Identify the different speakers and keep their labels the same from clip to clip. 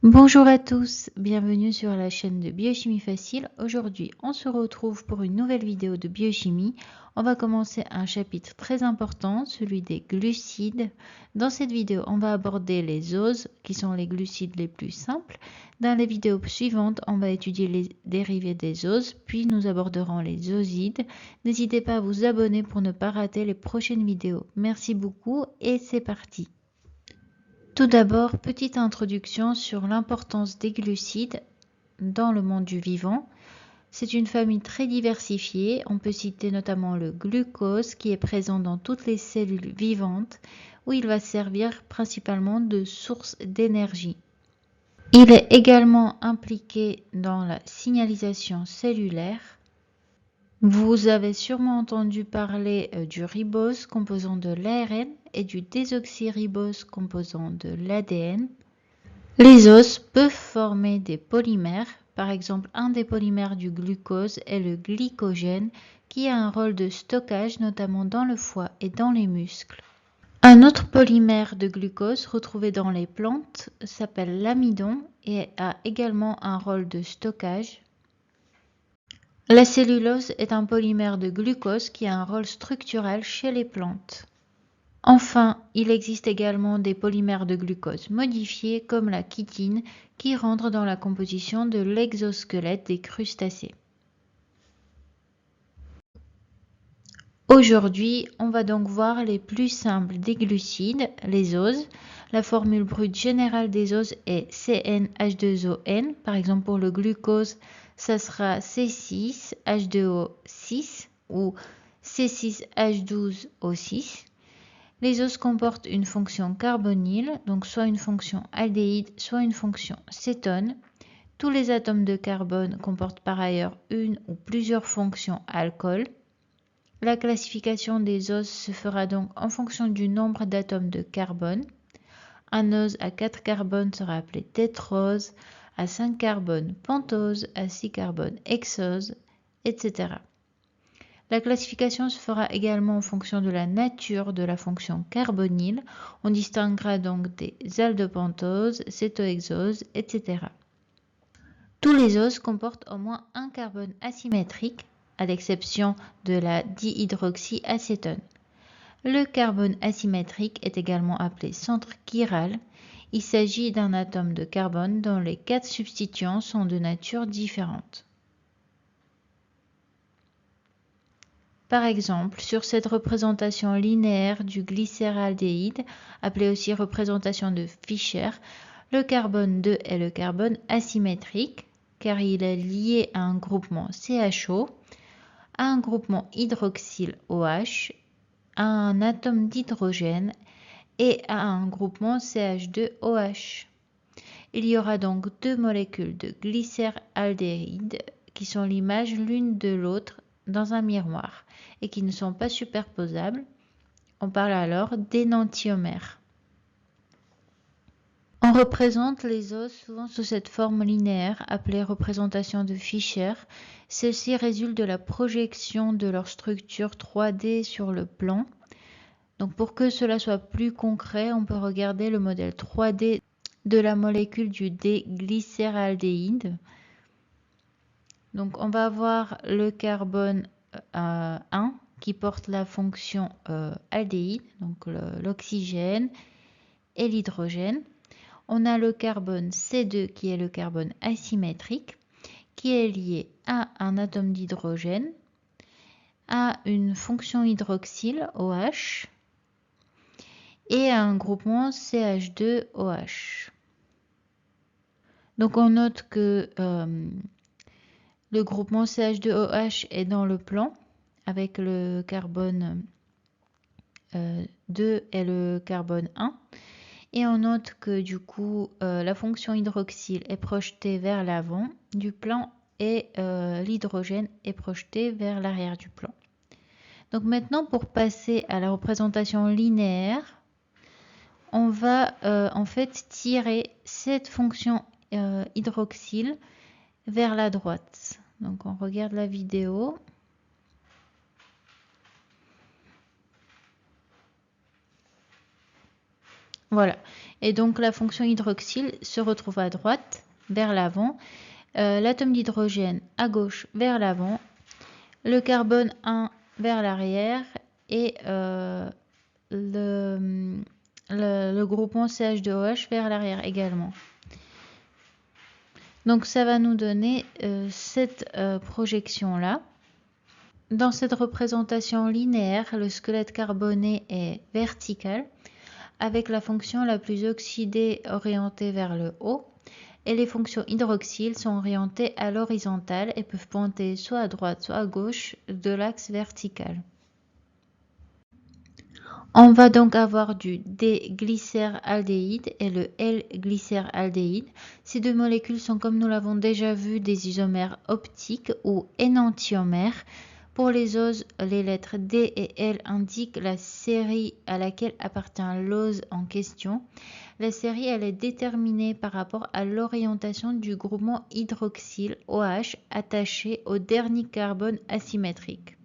Speaker 1: Bonjour à tous, bienvenue sur la chaîne de Biochimie Facile. Aujourd'hui, on se retrouve pour une nouvelle vidéo de biochimie. On va commencer un chapitre très important, celui des glucides. Dans cette vidéo, on va aborder les oses, qui sont les glucides les plus simples. Dans les vidéos suivantes, on va étudier les dérivés des oses, puis nous aborderons les osides. N'hésitez pas à vous abonner pour ne pas rater les prochaines vidéos. Merci beaucoup et c'est parti. Tout d'abord, petite introduction sur l'importance des glucides dans le monde du vivant. C'est une famille très diversifiée. On peut citer notamment le glucose qui est présent dans toutes les cellules vivantes où il va servir principalement de source d'énergie. Il est également impliqué dans la signalisation cellulaire. Vous avez sûrement entendu parler du ribose composant de l'ARN et du désoxyribose composant de l'ADN. Les os peuvent former des polymères. Par exemple, un des polymères du glucose est le glycogène qui a un rôle de stockage notamment dans le foie et dans les muscles. Un autre polymère de glucose retrouvé dans les plantes s'appelle l'amidon et a également un rôle de stockage. La cellulose est un polymère de glucose qui a un rôle structurel chez les plantes. Enfin, il existe également des polymères de glucose modifiés comme la chitine qui rentrent dans la composition de l'exosquelette des crustacés. Aujourd'hui, on va donc voir les plus simples des glucides, les oses. La formule brute générale des oses est CnH2ON. Par exemple, pour le glucose, ça sera C6H2O6 ou C6H12O6. Les oses comportent une fonction carbonyle, donc soit une fonction aldéhyde, soit une fonction cétone. Tous les atomes de carbone comportent par ailleurs une ou plusieurs fonctions alcool. La classification des oses se fera donc en fonction du nombre d'atomes de carbone. Un ose à 4 carbones sera appelé tétrose, à 5 carbones pentose, à 6 carbones hexose, etc. La classification se fera également en fonction de la nature de la fonction carbonyle. On distinguera donc des aldopentoses, cétohexoses, etc. Tous les oses comportent au moins un carbone asymétrique, à l'exception de la dihydroxyacétone. Le carbone asymétrique est également appelé centre chiral. Il s'agit d'un atome de carbone dont les 4 substituants sont de nature différente. Par exemple, sur cette représentation linéaire du glycéraldéhyde, appelée aussi représentation de Fischer, le carbone 2 est le carbone asymétrique, car il est lié à un groupement CHO, à un groupement hydroxyle OH, à un atome d'hydrogène et à un groupement CH2OH. Il y aura donc deux molécules de glycéraldéhyde qui sont l'image l'une de l'autre dans un miroir et qui ne sont pas superposables. On parle alors d'énantiomères. On représente les os souvent sous cette forme linéaire appelée représentation de Fischer. Celle-ci résulte de la projection de leur structure 3D sur le plan. Donc pour que cela soit plus concret, on peut regarder le modèle 3D de la molécule du déglycéraldéhyde. Donc on va avoir le carbone 1 qui porte la fonction aldéhyde, donc l'oxygène et l'hydrogène. On a le carbone C2 qui est le carbone asymétrique, qui est lié à un atome d'hydrogène, à une fonction hydroxyle OH et à un groupement CH2OH. Donc on note que le groupement CH2OH est dans le plan avec le carbone 2 et le carbone 1. Et on note que du coup, la fonction hydroxyle est projetée vers l'avant du plan et l'hydrogène est projeté vers l'arrière du plan. Donc maintenant, pour passer à la représentation linéaire, on va en fait tirer cette fonction hydroxyle vers la droite. Donc on regarde la vidéo. Voilà. Et donc la fonction hydroxyle se retrouve à droite, vers l'avant, l'atome d'hydrogène à gauche, vers l'avant, le carbone 1 vers l'arrière et le groupement CH2OH vers l'arrière également. Donc ça va nous donner cette projection-là. Dans cette représentation linéaire, le squelette carboné est vertical, avec la fonction la plus oxydée orientée vers le haut, et les fonctions hydroxyles sont orientées à l'horizontale et peuvent pointer soit à droite, soit à gauche de l'axe vertical. On va donc avoir du D-glycéraldéhyde et le L-glycéraldéhyde. Ces deux molécules sont, comme nous l'avons déjà vu, des isomères optiques ou énantiomères. Pour les oses, les lettres D et L indiquent la série à laquelle appartient l'ose en question. La série elle est déterminée par rapport à l'orientation du groupement hydroxyle OH attaché au dernier carbone asymétrique.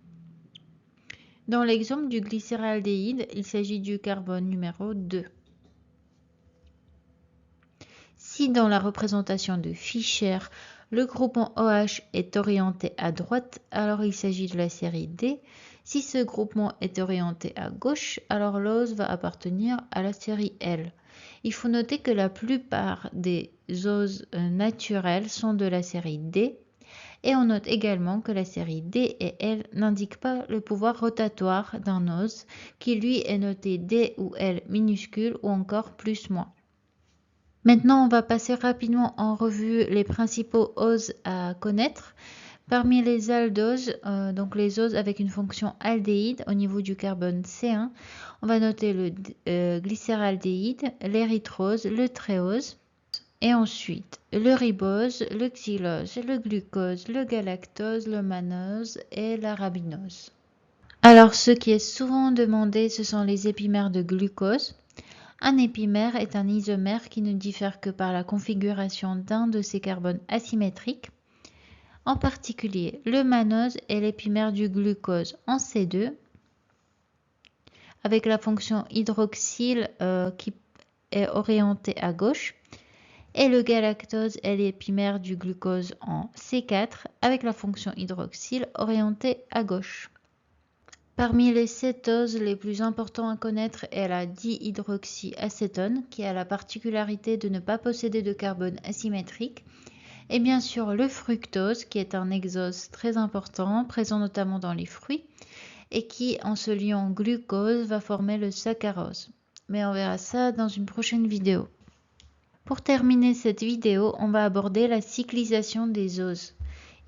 Speaker 1: Dans l'exemple du glycéraldéhyde, il s'agit du carbone numéro 2. Si dans la représentation de Fischer, le groupement OH est orienté à droite, alors il s'agit de la série D. Si ce groupement est orienté à gauche, alors l'ose va appartenir à la série L. Il faut noter que la plupart des oses naturelles sont de la série D. Et on note également que la série D et L n'indiquent pas le pouvoir rotatoire d'un ose, qui lui est noté D ou L minuscule ou encore plus-moins. Maintenant, on va passer rapidement en revue les principaux oses à connaître. Parmi les aldoses, donc les oses avec une fonction aldéhyde au niveau du carbone C1, on va noter le glycéraldéhyde, l'érythrose, le tréose. Et ensuite, le ribose, le xylose, le glucose, le galactose, le mannose et l'arabinose. Alors, ce qui est souvent demandé, ce sont les épimères de glucose. Un épimère est un isomère qui ne diffère que par la configuration d'un de ses carbones asymétriques. En particulier, le mannose est l'épimère du glucose en C2, avec la fonction hydroxyle qui est orientée à gauche. Et le galactose est l'épimère du glucose en C4 avec la fonction hydroxyle orientée à gauche. Parmi les cétoses, les plus importants à connaître est la dihydroxyacétone qui a la particularité de ne pas posséder de carbone asymétrique. Et bien sûr le fructose qui est un exose très important, présent notamment dans les fruits et qui en se liant au glucose va former le saccharose. Mais on verra ça dans une prochaine vidéo. Pour terminer cette vidéo, on va aborder la cyclisation des oses.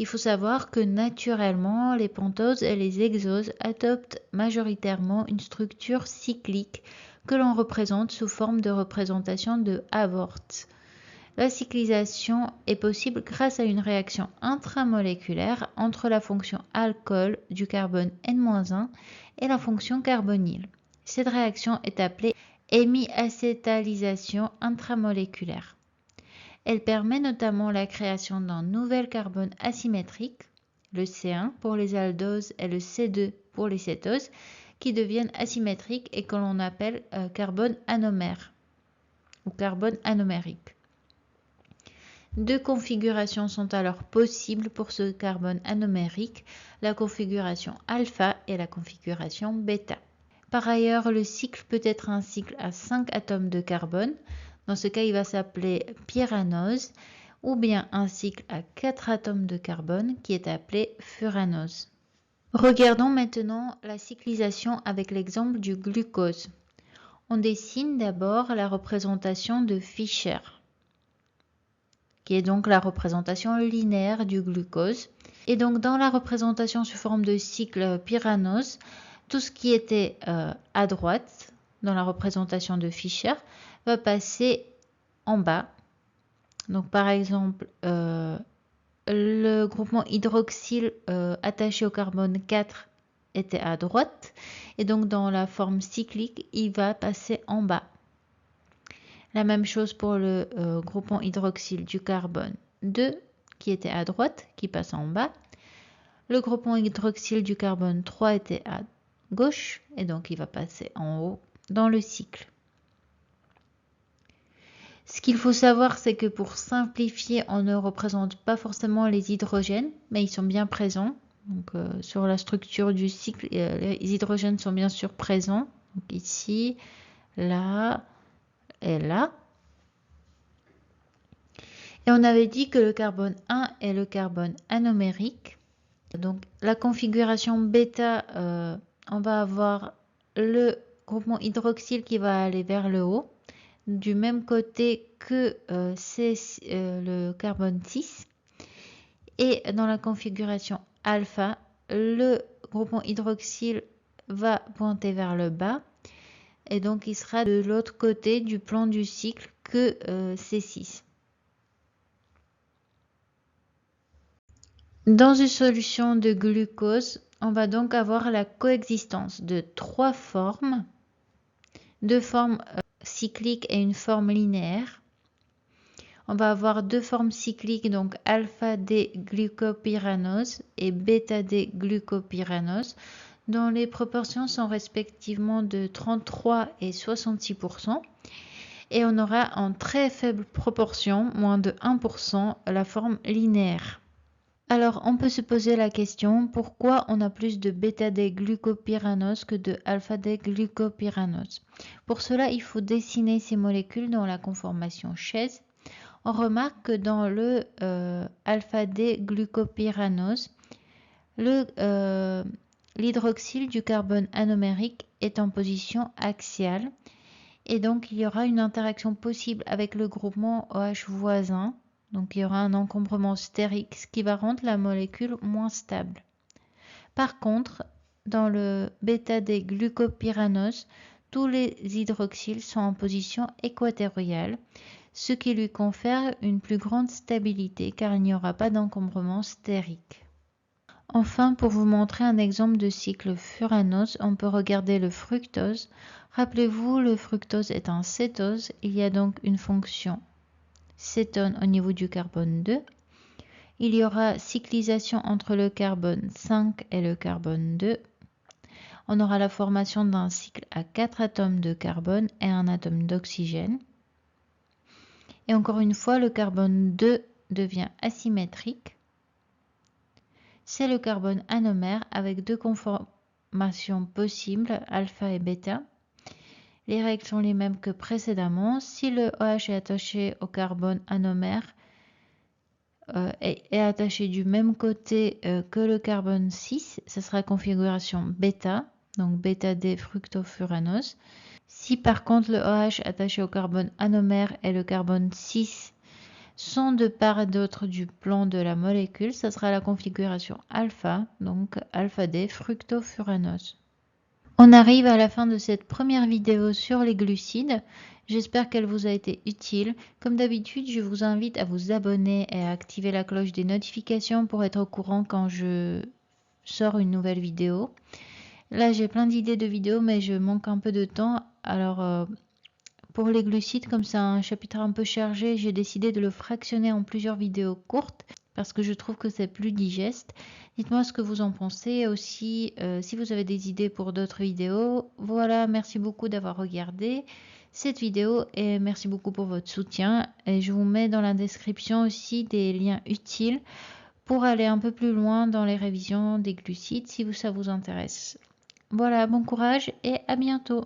Speaker 1: Il faut savoir que naturellement, les pentoses et les hexoses adoptent majoritairement une structure cyclique que l'on représente sous forme de représentation de Haworth. La cyclisation est possible grâce à une réaction intramoléculaire entre la fonction alcool du carbone N-1 et la fonction carbonyle. Cette réaction est appelée hémiacétalisation intramoléculaire. Elle permet notamment la création d'un nouvel carbone asymétrique, le C1 pour les aldoses et le C2 pour les cétoses, qui deviennent asymétriques et que l'on appelle carbone anomère ou carbone anomérique. Deux configurations sont alors possibles pour ce carbone anomérique, la configuration alpha et la configuration bêta. Par ailleurs, le cycle peut être un cycle à 5 atomes de carbone. Dans ce cas, il va s'appeler pyranose, ou bien un cycle à 4 atomes de carbone qui est appelé furanose. Regardons maintenant la cyclisation avec l'exemple du glucose. On dessine d'abord la représentation de Fischer, qui est donc la représentation linéaire du glucose. Et donc dans la représentation sous forme de cycle pyranose, tout ce qui était à droite, dans la représentation de Fischer, va passer en bas. Donc par exemple, le groupement hydroxyle attaché au carbone 4 était à droite. Et donc dans la forme cyclique, il va passer en bas. La même chose pour le groupement hydroxyle du carbone 2 qui était à droite, qui passe en bas. Le groupement hydroxyle du carbone 3 était à gauche et donc il va passer en haut dans le cycle. Ce qu'il faut savoir, c'est que pour simplifier, on ne représente pas forcément les hydrogènes, mais ils sont bien présents. Donc, sur la structure du cycle, les hydrogènes sont bien sûr présents. Donc, ici, là et là. Et on avait dit que le carbone 1 est le carbone anomérique. Donc, la configuration bêta, on va avoir le groupement hydroxyle qui va aller vers le haut, du même côté que le carbone 6. Et dans la configuration alpha, le groupement hydroxyle va pointer vers le bas. Et donc, il sera de l'autre côté du plan du cycle que C6. Dans une solution de glucose, on va donc avoir la coexistence de trois formes, deux formes cycliques et une forme linéaire. On va avoir deux formes cycliques, donc alpha-D-glucopyranose et bêta-D-glucopyranose, dont les proportions sont respectivement de 33 et 66%. Et on aura en très faible proportion, moins de 1%, la forme linéaire. Alors, on peut se poser la question, pourquoi on a plus de bêta-D-glucopyranose que de alpha-D-glucopyranose? Pour cela, il faut dessiner ces molécules dans la conformation chaise. On remarque que dans le alpha-D-glucopyranose, l'hydroxyle du carbone anomérique est en position axiale et donc il y aura une interaction possible avec le groupement OH voisin. Donc il y aura un encombrement stérique, ce qui va rendre la molécule moins stable. Par contre, dans le bêta-D-glucopyranose, tous les hydroxyles sont en position équatoriale, ce qui lui confère une plus grande stabilité car il n'y aura pas d'encombrement stérique. Enfin, pour vous montrer un exemple de cycle furanose, on peut regarder le fructose. Rappelez-vous, le fructose est un cétose, il y a donc une fonction cétone au niveau du carbone 2. Il y aura cyclisation entre le carbone 5 et le carbone 2. On aura la formation d'un cycle à 4 atomes de carbone et un atome d'oxygène. Et encore une fois, le carbone 2 devient asymétrique. C'est le carbone anomère avec deux conformations possibles, alpha et bêta. Les règles sont les mêmes que précédemment. Si le OH est attaché au carbone anomère, est attaché du même côté que le carbone 6, ce sera configuration bêta, donc bêta-D fructofuranose. Si par contre le OH attaché au carbone anomère et le carbone 6 sont de part et d'autre du plan de la molécule, ce sera la configuration alpha, donc alpha-D fructofuranose. On arrive à la fin de cette première vidéo sur les glucides. J'espère qu'elle vous a été utile. Comme d'habitude, je vous invite à vous abonner et à activer la cloche des notifications pour être au courant quand je sors une nouvelle vidéo. Là, j'ai plein d'idées de vidéos, mais je manque un peu de temps. Alors, pour les glucides, comme c'est un chapitre un peu chargé, j'ai décidé de le fractionner en plusieurs vidéos courtes parce que je trouve que c'est plus digeste. Dites-moi ce que vous en pensez aussi, si vous avez des idées pour d'autres vidéos. Voilà, merci beaucoup d'avoir regardé cette vidéo et merci beaucoup pour votre soutien. Et je vous mets dans la description aussi des liens utiles pour aller un peu plus loin dans les révisions des glucides si ça vous intéresse. Voilà, bon courage et à bientôt.